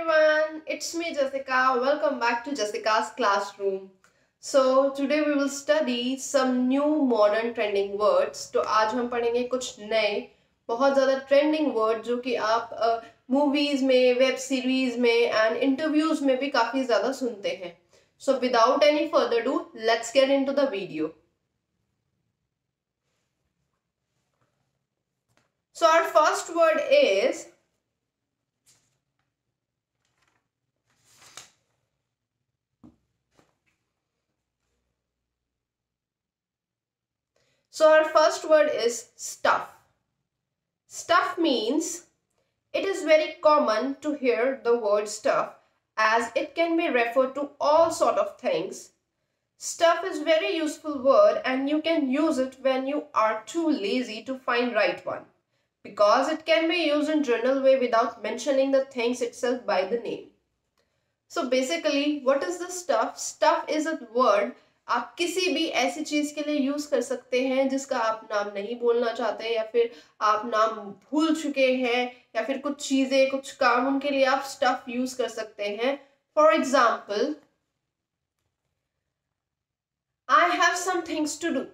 everyone, it's me Jessica. Welcome back to Jessica's classroom. So today we will study some new modern trending words. तो आज हम पढ़ेंगे कुछ नए बहुत ज़्यादा ट्रेंडिंग वर्ड जो कि आप मूवीज में, वेब सीरीज में एंड इंटरव्यूज में भी काफ़ी ज़्यादा सुनते हैं. So without any further ado, let's get into the video. So our first word is stuff. Stuff means it is very common to hear the word stuff as it can be referred to all sort of things. Stuff is very useful word and you can use it when you are too lazy to find right one because it can be used in general way without mentioning the things itself by the name. So basically what is the stuff? Stuff is a word आप किसी भी ऐसी चीज के लिए use कर सकते हैं जिसका आप नाम नहीं बोलना चाहते या फिर आप नाम भूल चुके हैं या फिर कुछ चीजें कुछ काम उनके लिए आप स्टफ यूज कर सकते हैं. For example, I have some things to do.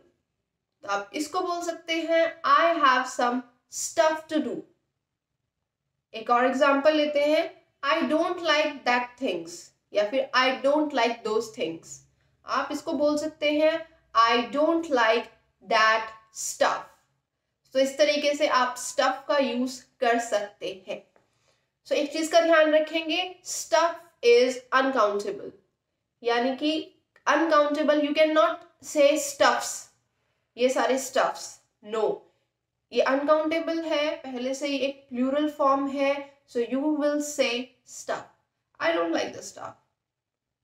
आप इसको बोल सकते हैं I have some stuff to do. एक और एग्जाम्पल लेते हैं, I don't like that things या फिर I don't like those things. आप इसको बोल सकते हैं I don't like that stuff. तो इस तरीके से आप स्टफ का यूज कर सकते हैं. सो एक चीज का ध्यान रखेंगे, स्टफ इज अनकाउंटेबल, यानी कि अनकाउंटेबल. यू कैन नॉट से स्टफ्स, ये सारे स्टफ्स, नो, ये अनकाउंटेबल है. पहले से ही एक प्लूरल फॉर्म है, so you will say stuff. I don't like the stuff,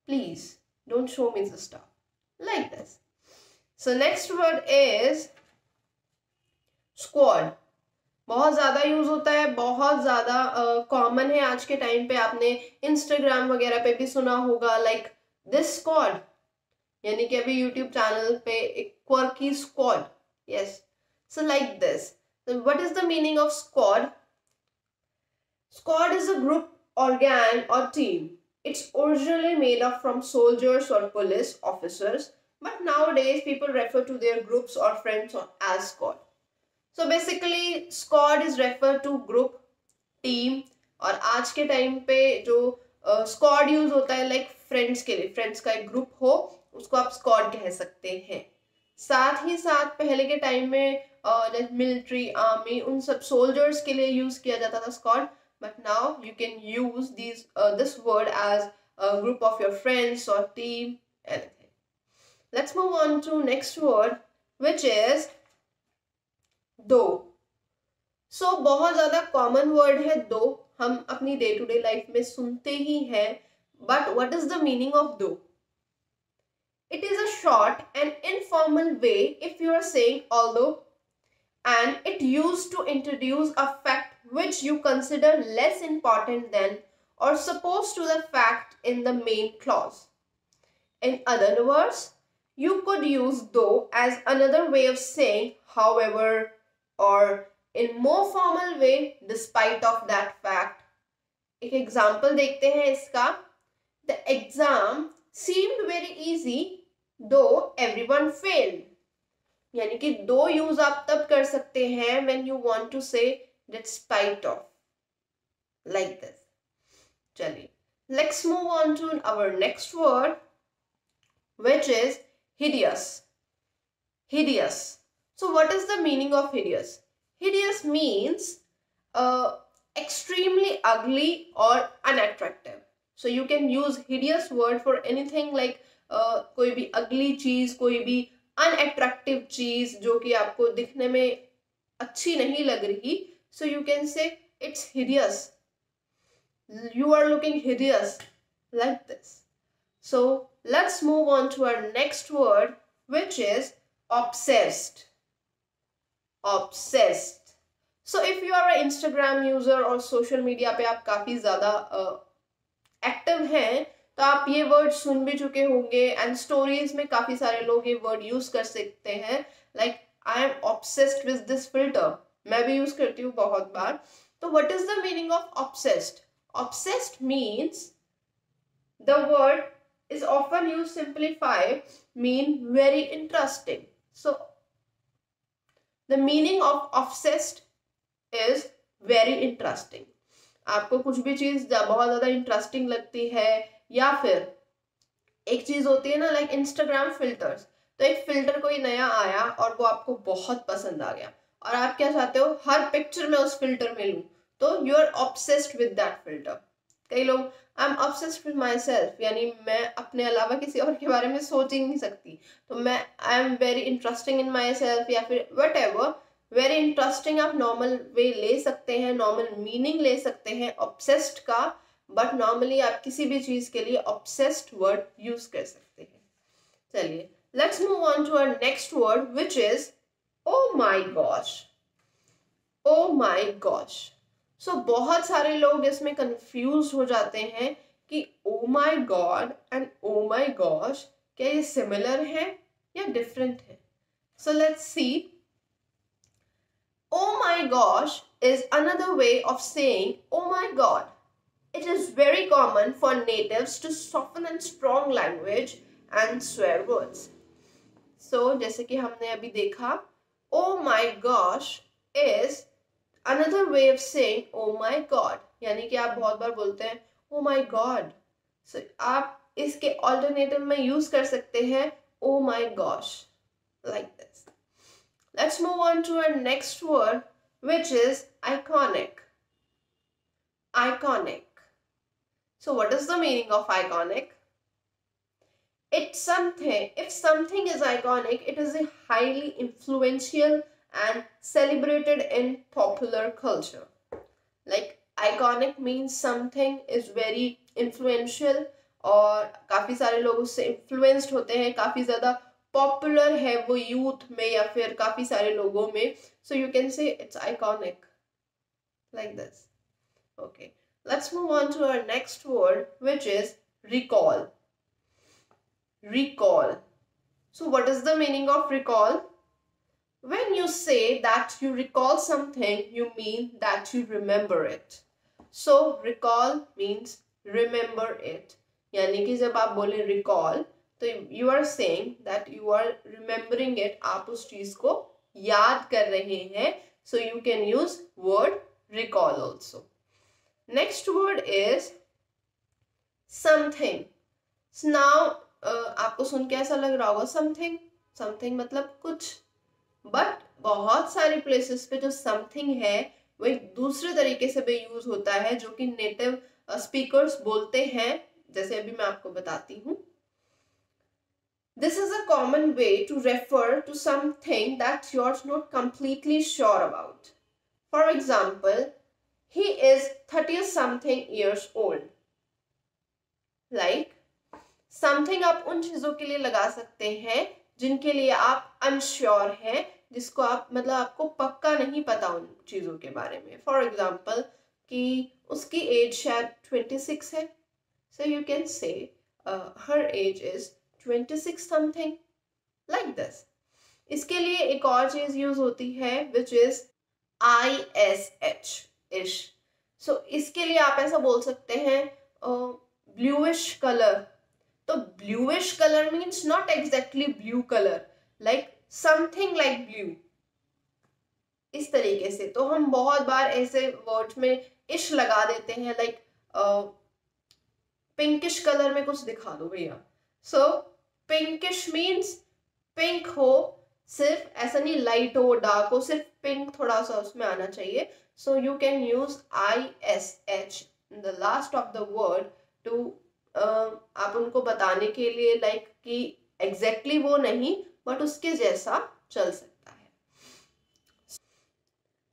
please don't show me the stuff, like this. So next word is squad. बहुत ज़्यादा यूज होता है, बहुत ज़्यादा कॉमन है आज के टाइम पे. आपने इंस्टाग्राम वगैरह पे भी सुना होगा लाइक दिस स्क्वाड, यानी कि अभी यूट्यूब चैनल पे एक quirky squad. Yes, so like this. What is the meaning of squad? Squad is a group or gang or team. It's originally made up from soldiers or police officers, but nowadays people refer to their groups or friends as squad. So basically squad is referred to group, team, और आज के time पे जो squad use होता है like friends के लिए, friends का एक ग्रुप हो उसको आप squad कह सकते हैं. साथ ही साथ पहले के टाइम में मिलिट्री, आर्मी, उन सब सोल्जर्स के लिए यूज किया जाता था squad. But now you can use this word as a group of your friends or team, anything. Let's move on to next word, which is though. So बहुत ज़्यादा common word है though, हम अपनी day to day life में सुनते ही हैं. But what is the meaning of though? It is a short and informal way if you are saying although, and it used to introduce a fact which you consider less important than or supposed to the fact in the main clause. In other words, you could use though as another way of saying however, or in more formal way despite of that fact. एक example देखते हैं इसका. The exam seemed very easy though everyone failed. यानी कि दो use आप तब कर सकते हैं when you want to say despite of, like this. चलिए, let's move on to our next word, which is hideous. Hideous. So what is the meaning of hideous? Hideous means extremely ugly or unattractive. So you can use hideous word for anything like कोई भी ugly चीज, कोई भी unattractive चीज जो कि आपको दिखने में अच्छी नहीं लग रही. So you can say it's hideous. You are looking hideous, like this. So let's move on to our next word, which is obsessed. Obsessed. So if you are an Instagram user or social media पे आप काफी ज़्यादा active हैं तो आप ये word सुन भी चुके होंगे एंड स्टोरीज में काफी सारे लोग ये वर्ड यूज कर सकते हैं like I am obsessed with this filter. मैं भी यूज करती हूँ बहुत बार. तो what is the meaning of obsessed? Obsessed means the word is often used simplified, mean very interesting. So the meaning of obsessed is very interesting. आपको कुछ भी चीज बहुत ज्यादा इंटरेस्टिंग लगती है, या फिर एक चीज होती है ना लाइक इंस्टाग्राम फिल्टर्स, तो एक फिल्टर कोई नया आया और वो आपको बहुत पसंद आ गया और आप क्या चाहते हो हर पिक्चर में उस फिल्टर में लूं, तो you are obsessed with that filter. कई लोग I am obsessed with myself, यानी मैं अपने अलावा किसी और के बारे में सोच ही नहीं सकती, तो मैं I am very interesting in my self या फिर वट एवर. वेरी इंटरेस्टिंग आप नॉर्मल वे ले सकते हैं, नॉर्मल मीनिंग ले सकते हैं ऑब्सेस्ड का, बट नॉर्मली आप किसी भी चीज के लिए ऑब्सेस्ड वर्ड यूज कर सकते हैं. चलिए let's move on to our next word which is oh my gosh. Oh my gosh. So बहुत सारे लोग इसमें कंफ्यूज हो जाते हैं कि oh my God and oh my gosh क्या ये सिमिलर है या डिफरेंट है. So let's see. Oh my gosh is another way of saying oh my god. It is very common for natives to soften and strong language and swear words. So जैसे कि हमने अभी देखा, oh my gosh is another way of saying oh my god, यानी कि आप बहुत बार बोलते हैं oh my god. So आप इसके alternative में use कर सकते हैं oh my gosh like this. Let's move on to our next word, which is iconic. Iconic. So what is the meaning of iconic? It's something, if something is iconic, it is a highly influential and celebrated in popular culture. Like iconic means something is very influential और काफी सारे लोग उससे influenced होते हैं, काफी ज़्यादा popular है वो यूथ में या फिर काफी सारे लोगों में. So you can say it's iconic like this. Okay, let's move on to our next word which is recall. Recall. So what is the meaning of recall? When you say that you recall something, you mean that you remember it. So recall means remember it. यानी कि जब आप बोले recall, तो you are saying that you are remembering it, आप उस चीज को याद कर रहे हैं. So you can use word recall also. Next word is something. Now आपको सुन के ऐसा लग रहा होगा समथिंग, समथिंग मतलब कुछ, बट बहुत सारी प्लेसेस पे जो समथिंग है वो एक दूसरे तरीके से भी यूज होता है जो कि नेटिव स्पीकर्स बोलते हैं, जैसे अभी मैं आपको बताती हूँ. This is a common way to refer to something that you're not completely sure about. For example, he is 30 something years old. Like, something आप उन चीजों के लिए लगा सकते हैं जिनके लिए आप unsure हैं, जिसको आप मतलब आपको पक्का नहीं पता उन चीजों के बारे में. For example, कि उसकी एज शायद 26 है. So you can say her age is 26 something like this. इसके लिए एक और चीज यूज होती है which is ish ish. So इसके लिए आप ऐसा बोल सकते हैं bluish color. तो bluish color means not exactly blue color, like something like blue. इस तरीके से तो हम बहुत बार ऐसे वर्ड्स में इश लगा देते हैं, लाइक पिंकिश कलर में कुछ दिखा दो भैया. सो पिंकिश मीन्स पिंक हो, सिर्फ ऐसा नहीं लाइट हो डार्क हो, सिर्फ पिंक थोड़ा सा उसमें आना चाहिए. So you can use ish in the last of the word to आप उनको बताने के लिए लाइक कि एग्जैक्टली वो नहीं बट उसके जैसा चल सकता है.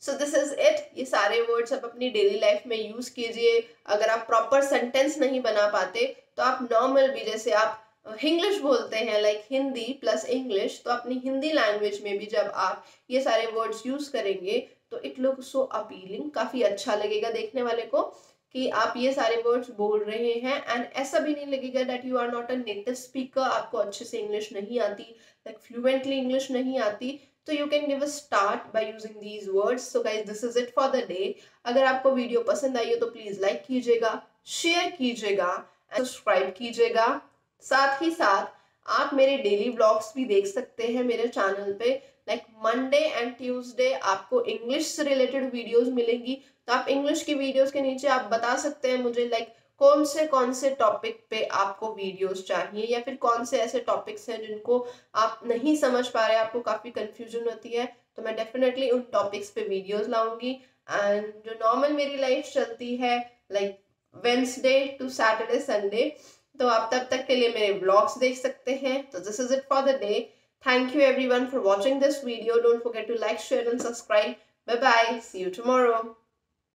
So this is it. ये सारे वर्ड्स आप अपनी डेली लाइफ में यूज कीजिए. अगर आप प्रॉपर सेंटेंस नहीं बना पाते तो आप नॉर्मल भी, जैसे आप इंग्लिश बोलते हैं लाइक हिंदी प्लस इंग्लिश, तो अपनी हिंदी लैंग्वेज में भी जब आप ये सारे वर्ड्स यूज करेंगे तो इट लुक सो अपीलिंग, काफी अच्छा लगेगा देखने वाले को कि आप ये सारे वर्ड्स बोल रहे हैं. एंड ऐसा भी नहीं लगेगा that you are not a native speaker, आपको अच्छे से इंग्लिश नहीं आती, लाइक फ्लुएंटली इंग्लिश नहीं आती. तो you can give a start by using these words. So guys, this is it for the day. अगर आपको वीडियो पसंद आई हो तो प्लीज लाइक कीजिएगा, शेयर कीजिएगा, सब्सक्राइब कीजिएगा. साथ ही साथ आप मेरे डेली व्लॉग्स भी देख सकते हैं मेरे चैनल पे. लाइक मंडे एंड ट्यूसडे आपको इंग्लिश से रिलेटेड वीडियोस मिलेंगी. तो आप इंग्लिश की वीडियोस के नीचे आप बता सकते हैं मुझे लाइक कौन से टॉपिक पे आपको वीडियोस चाहिए, या फिर कौन से ऐसे टॉपिक्स हैं जिनको आप नहीं समझ पा रहे, आपको काफ़ी कंफ्यूजन होती है. तो मैं डेफिनेटली उन टॉपिक्स पे वीडियोस लाऊंगी. एंड जो नॉर्मल मेरी लाइफ चलती है like Wednesday to Saturday Sunday, तो आप तब तक के लिए मेरे व्लॉग्स देख सकते हैं. तो this is it for the day. Thank you everyone for watching this video. Don't forget to like, share and subscribe. Bye bye. See you tomorrow.